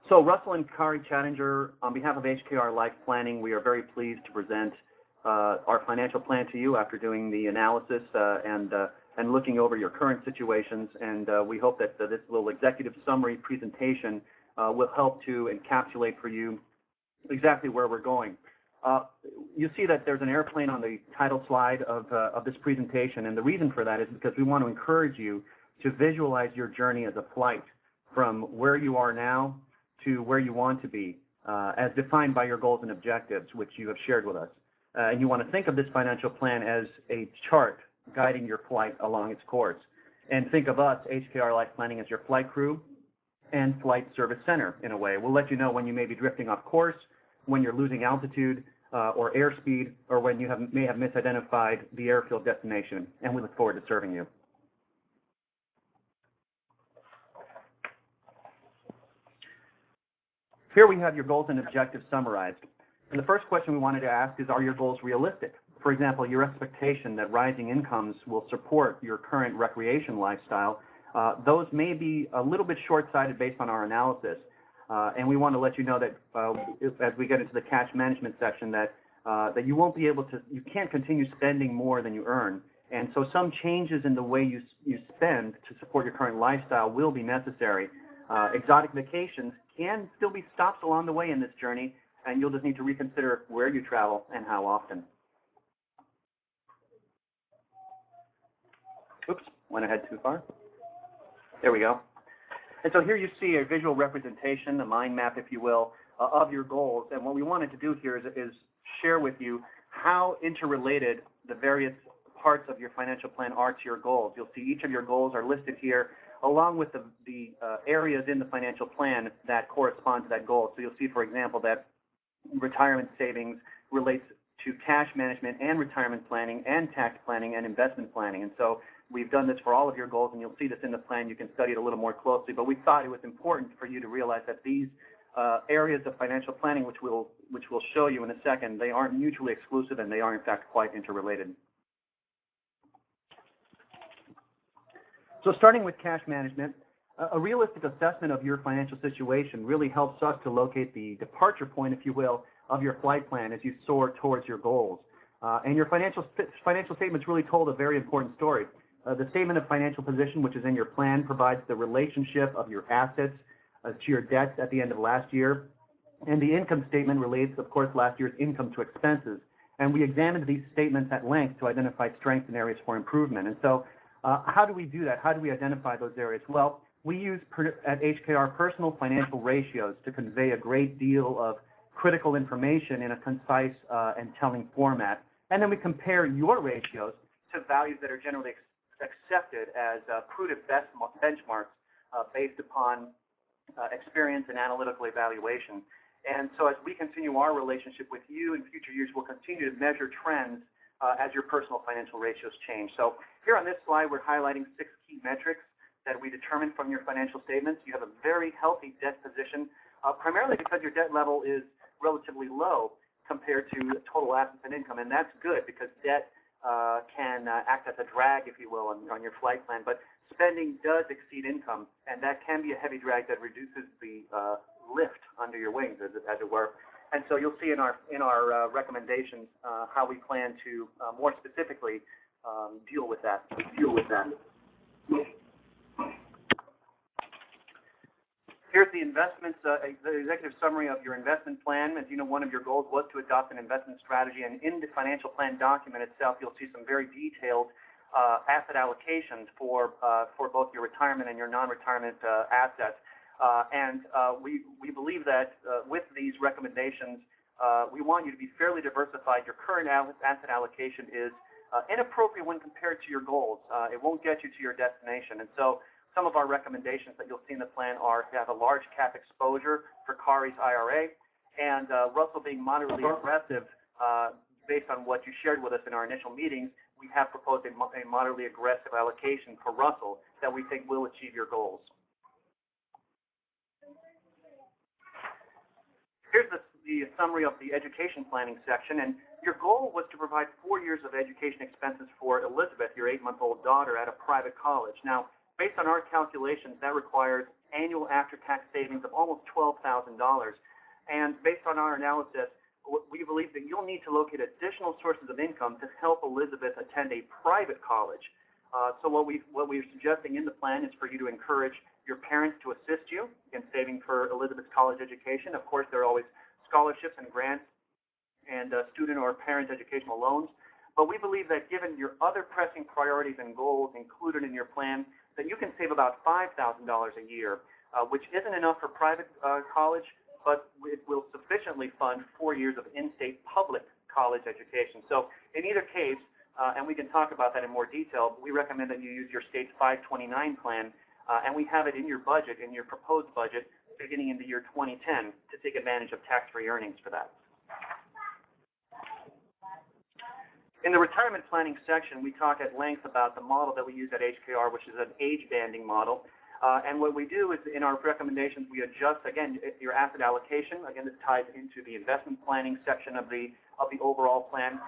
So Russell and Kari Chattinger, on behalf of HKR Life Planning, we are very pleased to present our financial plan to you after doing the analysis and looking over your current situations. And we hope that this little executive summary presentation will help to encapsulate for you exactly where we're going. You see that there's an airplane on the title slide of this presentation, and the reason for that is because we want to encourage you to visualize your journey as a flight from where you are now to where you want to be, as defined by your goals and objectives, which you have shared with us. And you want to think of this financial plan as a chart guiding your flight along its course. And think of us, HKR Life Planning, as your flight crew and flight service center, in a way. We'll let you know when you may be drifting off course, when you're losing altitude or airspeed, or when you may have misidentified the airfield destination. And we look forward to serving you. Here we have your goals and objectives summarized. And the first question we wanted to ask is, are your goals realistic? For example, your expectation that rising incomes will support your current recreation lifestyle, those may be a little bit short-sighted based on our analysis. And we want to let you know that as we get into the cash management section that you won't be able to, you can't continue spending more than you earn. And so some changes in the way you spend to support your current lifestyle will be necessary. Exotic vacations can still be stops along the way in this journey, and you'll just need to reconsider where you travel and how often. Oops, went ahead too far. There we go. And so here you see a visual representation, a mind map, if you will, of your goals. And what we wanted to do here is share with you how interrelated the various parts of your financial plan are to your goals. You'll see each of your goals are listed here, along with the areas in the financial plan that correspond to that goal. So you'll see, for example, that retirement savings relates to cash management and retirement planning and tax planning and investment planning. And so we've done this for all of your goals, and you'll see this in the plan. You can study it a little more closely. But we thought it was important for you to realize that these areas of financial planning, which we'll show you in a second, they aren't mutually exclusive, and they are, in fact, quite interrelated. So starting with cash management, a realistic assessment of your financial situation really helps us to locate the departure point, if you will, of your flight plan as you soar towards your goals. And your financial statements really told a very important story. The statement of financial position, which is in your plan, provides the relationship of your assets to your debts at the end of last year. And the income statement relates, of course, last year's income to expenses. And we examined these statements at length to identify strengths and areas for improvement. And so how do we do that? How do we identify those areas? Well, we use at HKR personal financial ratios to convey a great deal of critical information in a concise and telling format. And then we compare your ratios to values that are generally accepted as prudent benchmarks based upon experience and analytical evaluation. And so as we continue our relationship with you in future years, we'll continue to measure trends as your personal financial ratios change. So here on this slide, we're highlighting 6 key metrics that we determined from your financial statements. You have a very healthy debt position, primarily because your debt level is relatively low compared to total assets and income. And that's good because debt can act as a drag, if you will, on your flight plan. But spending does exceed income, and that can be a heavy drag that reduces the lift under your wings, as it were. And so you'll see in our recommendations how we plan to more specifically deal with that. Here's the investments, the executive summary of your investment plan. As you know, one of your goals was to adopt an investment strategy, and in the financial plan document itself, you'll see some very detailed asset allocations for both your retirement and your non-retirement assets. We believe that with these recommendations, we want you to be fairly diversified. Your current asset allocation is inappropriate when compared to your goals. It won't get you to your destination. And so some of our recommendations that you'll see in the plan are to have a large cap exposure for Kari's IRA, and Russell being moderately aggressive based on what you shared with us in our initial meetings. We have proposed a moderately aggressive allocation for Russell that we think will achieve your goals. Here's the summary of the education planning section, and your goal was to provide 4 years of education expenses for Elizabeth, your 8-month-old daughter, at a private college. Now, based on our calculations, that requires annual after-tax savings of almost $12,000. And based on our analysis, we believe that you'll need to locate additional sources of income to help Elizabeth attend a private college. So what we're suggesting in the plan is for you to encourage your parents to assist you in saving for Elizabeth's college education. Of course, there are always scholarships and grants and student or parent educational loans. But we believe that given your other pressing priorities and goals included in your plan, that you can save about $5,000 a year, which isn't enough for private college, but it will sufficiently fund 4 years of in-state public college education. So in either case, and we can talk about that in more detail, we recommend that you use your state's 529 plan, and we have it in your budget, in your proposed budget, beginning in the year 2010 to take advantage of tax-free earnings for that. In the retirement planning section, we talk at length about the model that we use at HKR, which is an age banding model. And what we do is in our recommendations, we adjust, again, your asset allocation. Again, this ties into the investment planning section of the overall plan.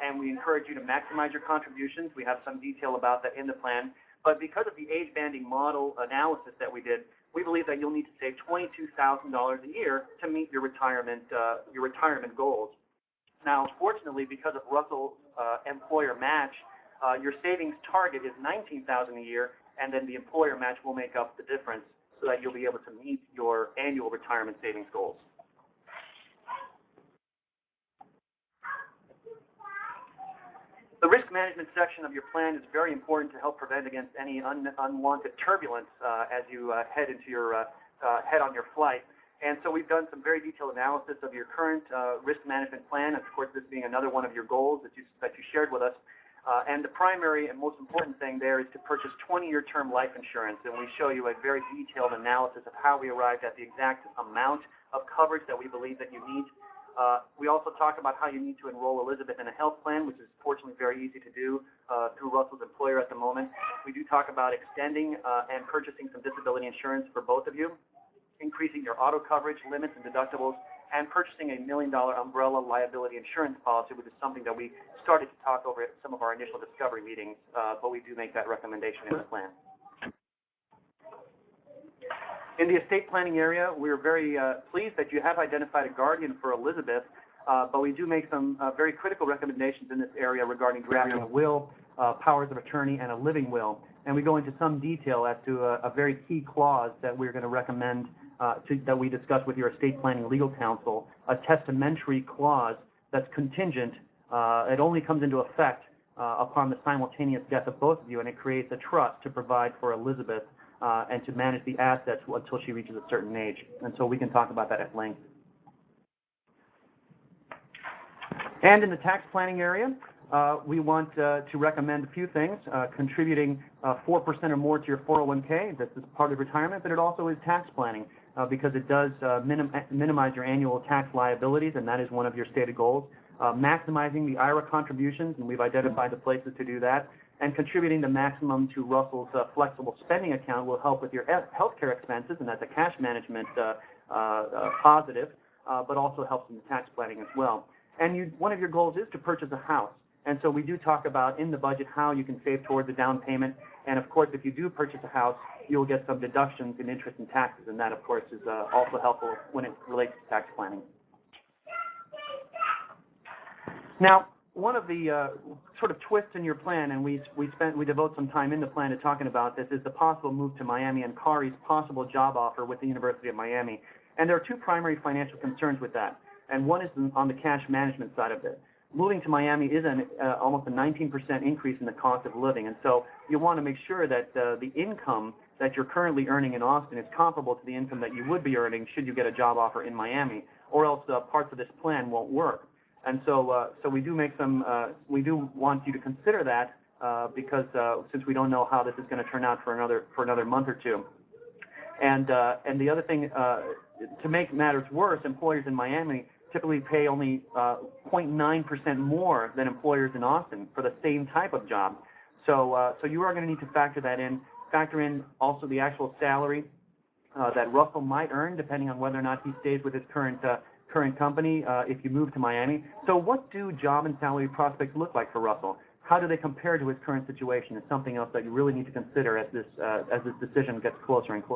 And we encourage you to maximize your contributions. We have some detail about that in the plan. But because of the age banding model analysis that we did, we believe that you'll need to save $22,000 a year to meet your retirement goals. Now, fortunately, because of Russell's employer match, your savings target is $19,000 a year, and then the employer match will make up the difference so that you'll be able to meet your annual retirement savings goals. The risk management section of your plan is very important to help prevent against any unwanted turbulence as you head on your flight. And so we've done some very detailed analysis of your current risk management plan, of course this being another one of your goals that you shared with us. And the primary and most important thing there is to purchase 20-year term life insurance. And we show you a very detailed analysis of how we arrived at the exact amount of coverage that we believe that you need. We also talk about how you need to enroll Elizabeth in a health plan, which is fortunately very easy to do through Russell's employer at the moment. We do talk about extending and purchasing some disability insurance for both of you, increasing your auto coverage, limits, and deductibles, and purchasing a $1 million umbrella liability insurance policy, which is something that we started to talk over at some of our initial discovery meetings, but we do make that recommendation in the plan. In the estate planning area, we're very pleased that you have identified a guardian for Elizabeth, but we do make some very critical recommendations in this area regarding drafting a will, powers of attorney, and a living will. And we go into some detail as to a very key clause that we're going to recommend that we discuss with your estate planning legal counsel, a testamentary clause that's contingent. It only comes into effect upon the simultaneous death of both of you, and it creates a trust to provide for Elizabeth and to manage the assets until she reaches a certain age. And so we can talk about that at length. And in the tax planning area, we want to recommend a few things, contributing 4% or more to your 401k. This is part of retirement, but it also is tax planning because it does minimize your annual tax liabilities, and that is one of your stated goals. Maximizing the IRA contributions, and we've identified the places to do that, and contributing the maximum to Russell's flexible spending account will help with your healthcare expenses, and that's a cash management positive, but also helps in the tax planning as well. And one of your goals is to purchase a house. And so we do talk about in the budget how you can save towards a down payment. And of course, if you do purchase a house, you'll get some deductions in interest and taxes. And that, of course, is also helpful when it relates to tax planning. Now, one of the sort of twists in your plan, and we devote some time in the plan to talking about this, is the possible move to Miami and Kari's possible job offer with the University of Miami. And there are two primary financial concerns with that. And one is on the cash management side of it. Moving to Miami is almost a 19% increase in the cost of living, and so you want to make sure that the income that you're currently earning in Austin is comparable to the income that you would be earning should you get a job offer in Miami, or else parts of this plan won't work. And so, we do want you to consider that because since we don't know how this is going to turn out for another month or two. And the other thing, to make matters worse, employers in Miami typically pay only 0.9% more than employers in Austin for the same type of job. So you are going to need to factor that in. Factor in also the actual salary that Russell might earn, depending on whether or not he stays with his current company if you move to Miami. So what do job and salary prospects look like for Russell? How do they compare to his current situation? It's something else that you really need to consider as this decision gets closer and closer.